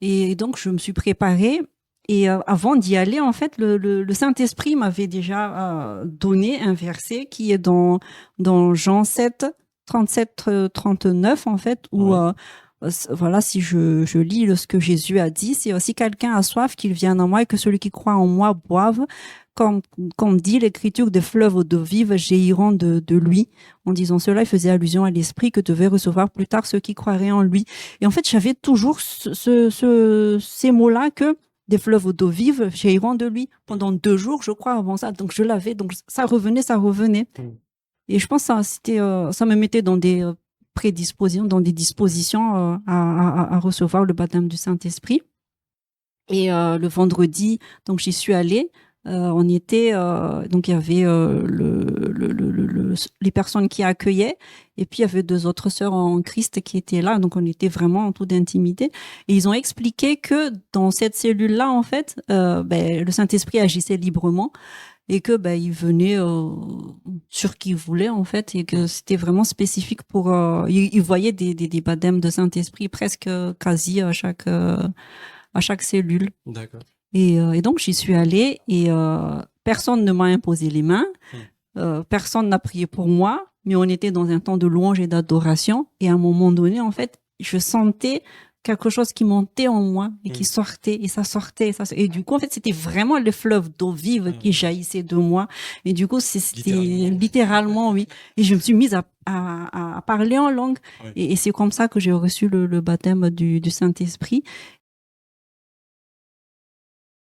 Et donc, je me suis préparée. Et avant d'y aller, en fait, le Saint-Esprit m'avait déjà donné un verset qui est dans Jean 7, 37, 39, en fait, où, Oui. voilà, si je lis ce que Jésus a dit, c'est si quelqu'un a soif, qu'il vienne à moi et que celui qui croit en moi boive, comme, comme dit l'Écriture, des fleuves d'eau vive jailliront de lui. En disant cela, il faisait allusion à l'Esprit que devaient recevoir plus tard ceux qui croiraient en lui. Et en fait, j'avais toujours ces mots-là que des fleuves d'eau vive jailliront de lui pendant 2 jours, je crois, avant ça. Donc, je l'avais. Donc, ça revenait, ça revenait. Mm. Et je pense que ça me mettait dans des prédispositions, dans des dispositions à recevoir le baptême du Saint-Esprit. Et le vendredi, donc j'y suis allée. On y était, donc il y avait les personnes qui accueillaient, et puis il y avait 2 autres sœurs en Christ qui étaient là, donc on était vraiment en toute intimité. Et ils ont expliqué que dans cette cellule-là, en fait, le Saint-Esprit agissait librement et que il venait sur qui il voulait, en fait, et que c'était vraiment spécifique pour. Ils voyaient des baptêmes de Saint-Esprit presque quasi à chaque cellule. D'accord. Et donc, j'y suis allée et personne ne m'a imposé les mains, Mm. personne n'a prié pour moi, mais on était dans un temps de louange et d'adoration. Et à un moment donné, en fait, je sentais quelque chose qui montait en moi et qui Mm. sortait et ça sortait. Et du coup, en fait, c'était vraiment le fleuve d'eau vive qui Mm. jaillissait de moi. Et du coup, c'était Littéralement. littéralement, oui. Et je me suis mise à parler en langue. Oui. Et c'est comme ça que j'ai reçu le baptême du Saint-Esprit.